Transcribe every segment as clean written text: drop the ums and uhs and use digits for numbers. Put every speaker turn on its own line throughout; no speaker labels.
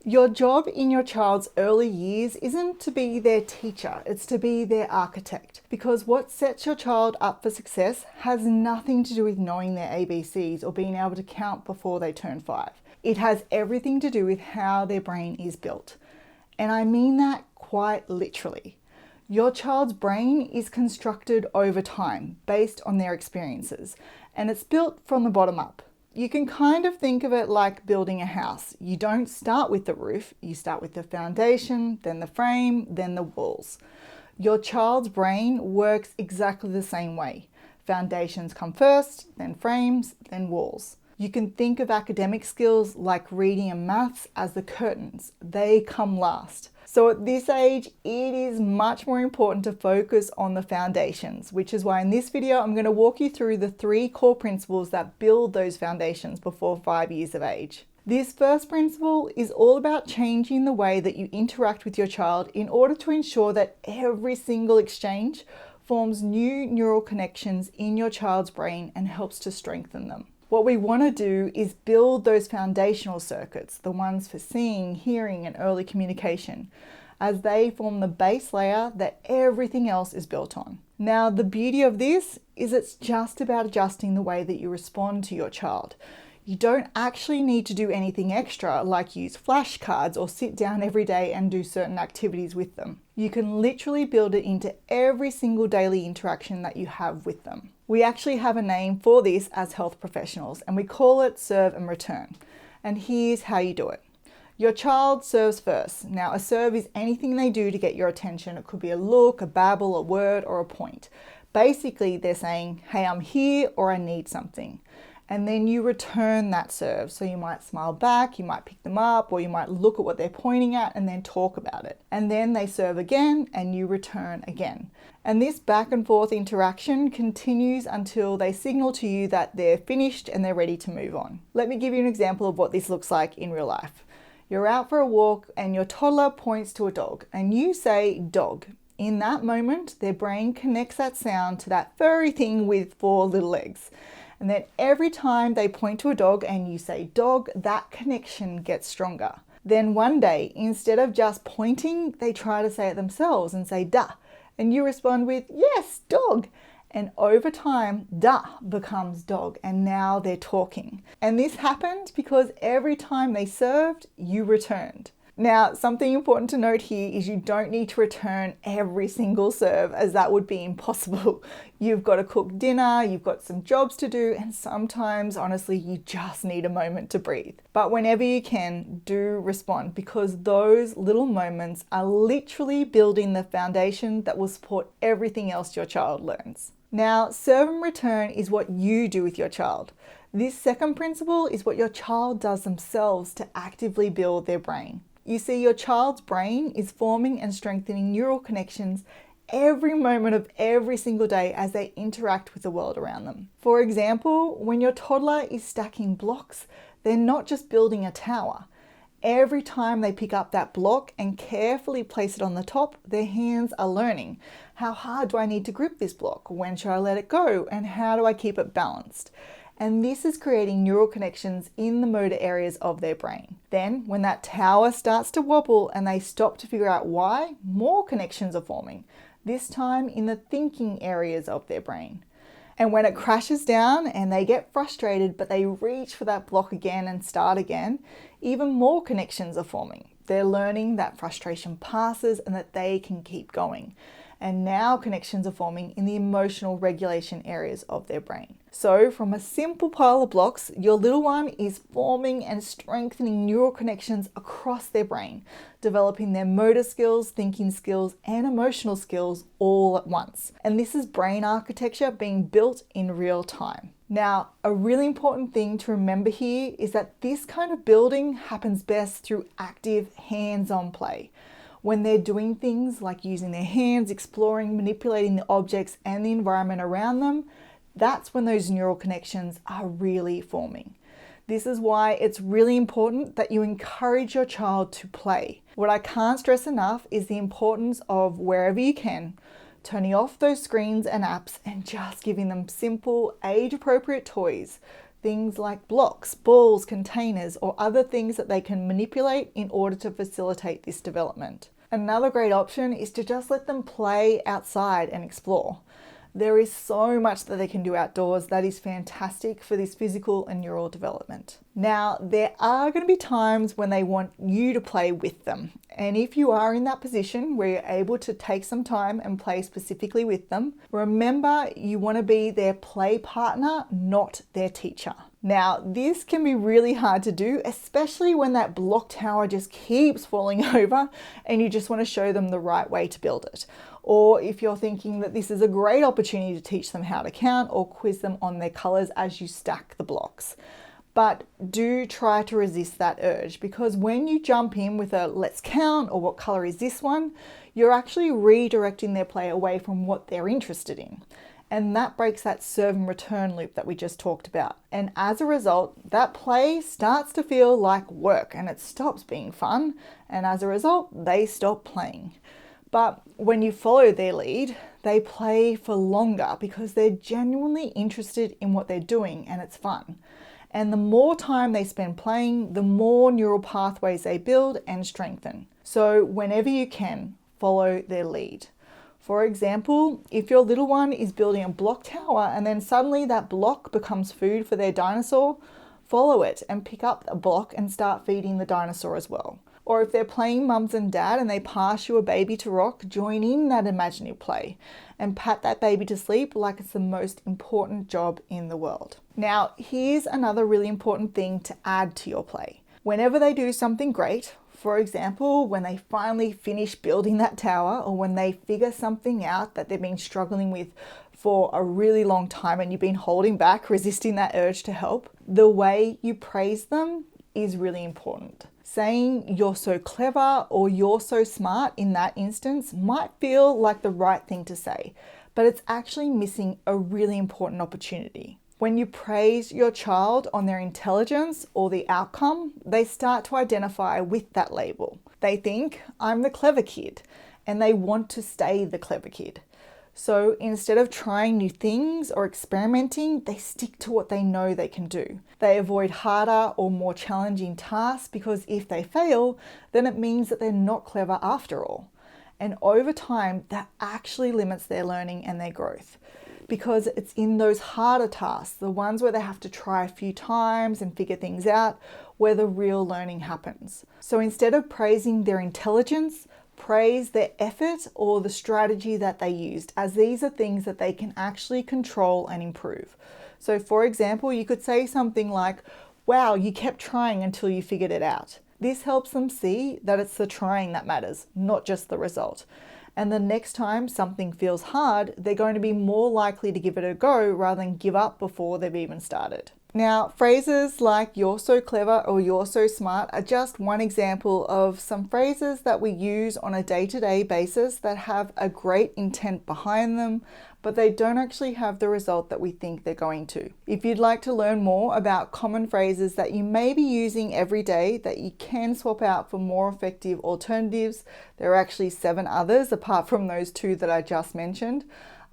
Your job in your child's early years isn't to be their teacher, it's to be their architect. Because what sets your child up for success has nothing to do with knowing their ABCs or being able to count before they turn 5. It has everything to do with how their brain is built. And I mean that quite literally. Your child's brain is constructed over time based on their experiences, and it's built from the bottom up. You can kind of think of it like building a house. You don't start with the roof, you start with the foundation, then the frame, then the walls. Your child's brain works exactly the same way. Foundations come first, then frames, then walls. You can think of academic skills like reading and maths as the curtains. They come last. So at this age, it is much more important to focus on the foundations, which is why in this video, I'm going to walk you through the 3 core principles that build those foundations before 5 years of age. This first principle is all about changing the way that you interact with your child in order to ensure that every single exchange forms new neural connections in your child's brain and helps to strengthen them. What we want to do is build those foundational circuits, the ones for seeing, hearing, and early communication, as they form the base layer that everything else is built on. Now, the beauty of this is it's just about adjusting the way that you respond to your child. You don't actually need to do anything extra like use flashcards or sit down every day and do certain activities with them. You can literally build it into every single daily interaction that you have with them. We actually have a name for this as health professionals, and we call it serve and return. And here's how you do it. Your child serves first. Now, a serve is anything they do to get your attention. It could be a look, a babble, a word, or a point. Basically, they're saying, hey, I'm here, or I need something. And then you return that serve. So you might smile back, you might pick them up, or you might look at what they're pointing at and then talk about it. And then they serve again and you return again. And this back and forth interaction continues until they signal to you that they're finished and they're ready to move on. Let me give you an example of what this looks like in real life. You're out for a walk and your toddler points to a dog and you say dog. In that moment, their brain connects that sound to that furry thing with 4 little legs. And then every time they point to a dog and you say dog, that connection gets stronger. Then one day, instead of just pointing, they try to say it themselves and say da. And you respond with yes, dog. And over time, da becomes dog, and now they're talking. And this happened because every time they served, you returned. Now, something important to note here is you don't need to return every single serve, as that would be impossible. You've got to cook dinner, you've got some jobs to do, and sometimes, honestly, you just need a moment to breathe. But whenever you can, do respond, because those little moments are literally building the foundation that will support everything else your child learns. Now, serve and return is what you do with your child. This second principle is what your child does themselves to actively build their brain. You see, your child's brain is forming and strengthening neural connections every moment of every single day as they interact with the world around them. For example, when your toddler is stacking blocks, they're not just building a tower. Every time they pick up that block and carefully place it on the top, their hands are learning. How hard do I need to grip this block? When should I let it go? And how do I keep it balanced? And this is creating neural connections in the motor areas of their brain. Then, when that tower starts to wobble and they stop to figure out why, more connections are forming, this time in the thinking areas of their brain. And when it crashes down and they get frustrated, but they reach for that block again and start again, even more connections are forming. They're learning that frustration passes and that they can keep going. And now connections are forming in the emotional regulation areas of their brain. So from a simple pile of blocks, your little one is forming and strengthening neural connections across their brain, developing their motor skills, thinking skills, and emotional skills all at once. And this is brain architecture being built in real time. Now, a really important thing to remember here is that this kind of building happens best through active hands-on play. When they're doing things like using their hands, exploring, manipulating the objects and the environment around them, that's when those neural connections are really forming. This is why it's really important that you encourage your child to play. What I can't stress enough is the importance of, wherever you can, turning off those screens and apps and just giving them simple, age-appropriate toys. things like blocks, balls, containers, or other things that they can manipulate in order to facilitate this development. Another great option is to just let them play outside and explore. There is so much that they can do outdoors that is fantastic for this physical and neural development. Now, there are going to be times when they want you to play with them. And if you are in that position where you're able to take some time and play specifically with them, remember you want to be their play partner, not their teacher. Now, this can be really hard to do, especially when that block tower just keeps falling over and you just want to show them the right way to build it. Or if you're thinking that this is a great opportunity to teach them how to count or quiz them on their colors as you stack the blocks. But do try to resist that urge, because when you jump in with a let's count or what color is this one, you're actually redirecting their play away from what they're interested in. And that breaks that serve and return loop that we just talked about. And as a result, that play starts to feel like work and it stops being fun. And as a result, they stop playing. But when you follow their lead, they play for longer because they're genuinely interested in what they're doing and it's fun. And the more time they spend playing, the more neural pathways they build and strengthen. So whenever you can, follow their lead. For example, if your little one is building a block tower and then suddenly that block becomes food for their dinosaur, follow it and pick up a block and start feeding the dinosaur as well. Or if they're playing mums and dad and they pass you a baby to rock, join in that imaginative play and pat that baby to sleep like it's the most important job in the world. Now, here's another really important thing to add to your play. Whenever they do something great, for example, when they finally finish building that tower or when they figure something out that they've been struggling with for a really long time and you've been holding back, resisting that urge to help, the way you praise them is really important. Saying you're so clever or you're so smart in that instance might feel like the right thing to say, but it's actually missing a really important opportunity. When you praise your child on their intelligence or the outcome, they start to identify with that label. They think, I'm the clever kid, and they want to stay the clever kid. So instead of trying new things or experimenting, they stick to what they know they can do. They avoid harder or more challenging tasks because if they fail, then it means that they're not clever after all. And over time, that actually limits their learning and their growth, because it's in those harder tasks, the ones where they have to try a few times and figure things out, where the real learning happens. So instead of praising their intelligence, praise their effort or the strategy that they used, as these are things that they can actually control and improve. So for example, you could say something like, wow, you kept trying until you figured it out. This helps them see that it's the trying that matters, not just the result. And the next time something feels hard, they're going to be more likely to give it a go rather than give up before they've even started. Now, phrases like you're so clever or you're so smart are just one example of some phrases that we use on a day-to-day basis that have a great intent behind them, but they don't actually have the result that we think they're going to. If you'd like to learn more about common phrases that you may be using every day that you can swap out for more effective alternatives, there are actually 7 others apart from those 2 that I just mentioned.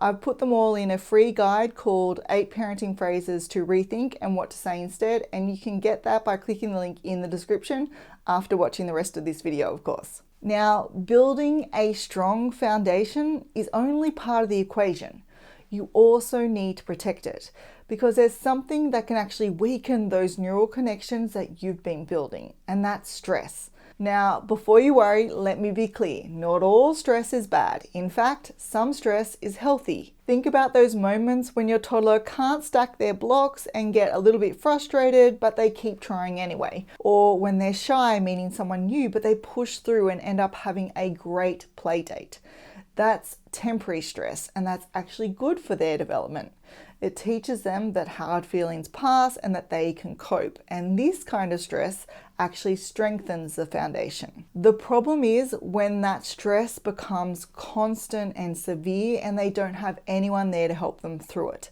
I've put them all in a free guide called 8 Parenting Phrases to Rethink and What to Say Instead, and you can get that by clicking the link in the description after watching the rest of this video, of course. Now, building a strong foundation is only part of the equation. You also need to protect it, because there's something that can actually weaken those neural connections that you've been building, and that's stress. Now, before you worry, let me be clear. Not all stress is bad. In fact, some stress is healthy. Think about those moments when your toddler can't stack their blocks and get a little bit frustrated, but they keep trying anyway. Or when they're shy meeting someone new, but they push through and end up having a great play date. That's temporary stress, and that's actually good for their development. It teaches them that hard feelings pass and that they can cope. And this kind of stress actually strengthens the foundation. The problem is when that stress becomes constant and severe and they don't have anyone there to help them through it.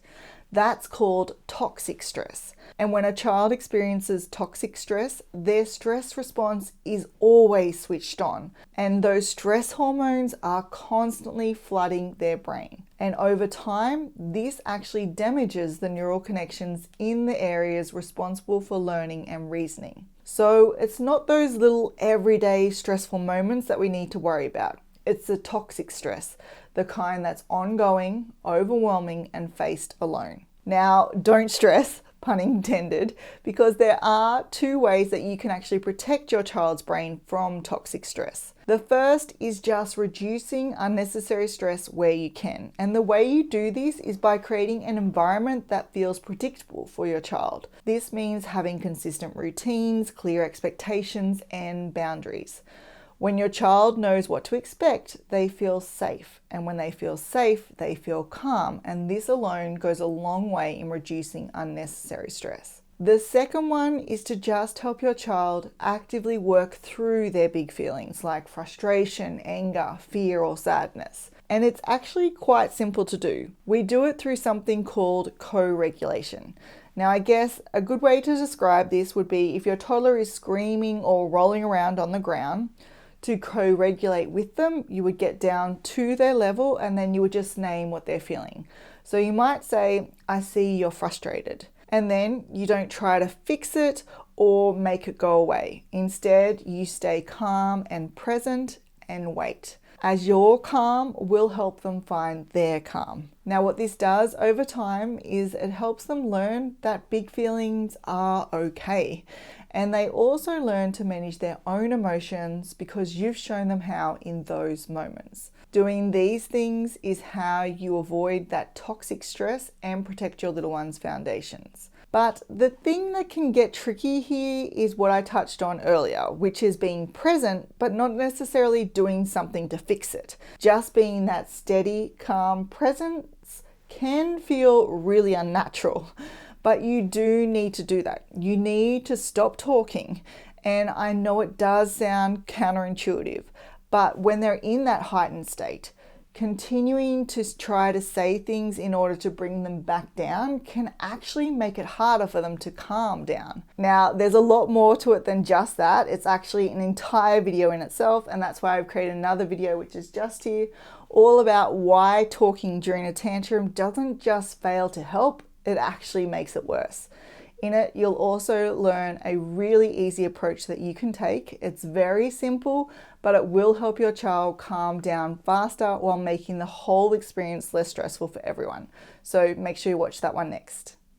That's called toxic stress. And when a child experiences toxic stress, their stress response is always switched on. And those stress hormones are constantly flooding their brain. And over time, this actually damages the neural connections in the areas responsible for learning and reasoning. So it's not those little everyday stressful moments that we need to worry about. It's the toxic stress, the kind that's ongoing, overwhelming, and faced alone. Now, don't stress, pun intended, because there are two ways that you can actually protect your child's brain from toxic stress. The first is just reducing unnecessary stress where you can. And the way you do this is by creating an environment that feels predictable for your child. This means having consistent routines, clear expectations, and boundaries. When your child knows what to expect, they feel safe. And when they feel safe, they feel calm. And this alone goes a long way in reducing unnecessary stress. The second one is to just help your child actively work through their big feelings like frustration, anger, fear, or sadness. And it's actually quite simple to do. We do it through something called co-regulation. Now, I guess a good way to describe this would be if your toddler is screaming or rolling around on the ground, to co-regulate with them, you would get down to their level and then you would just name what they're feeling. So you might say, I see you're frustrated. And then you don't try to fix it or make it go away. Instead, you stay calm and present and wait. As your calm will help them find their calm. Now, what this does over time is it helps them learn that big feelings are okay. And they also learn to manage their own emotions because you've shown them how in those moments. Doing these things is how you avoid that toxic stress and protect your little one's foundations. But the thing that can get tricky here is what I touched on earlier, which is being present, but not necessarily doing something to fix it. Just being that steady, calm presence can feel really unnatural. But you do need to do that. You need to stop talking. And I know it does sound counterintuitive, but when they're in that heightened state, continuing to try to say things in order to bring them back down can actually make it harder for them to calm down. Now, there's a lot more to it than just that. It's actually an entire video in itself, and that's why I've created another video, which is just here, all about why talking during a tantrum doesn't just fail to help, it actually makes it worse. In it, you'll also learn a really easy approach that you can take. It's very simple, but it will help your child calm down faster while making the whole experience less stressful for everyone. So make sure you watch that one next.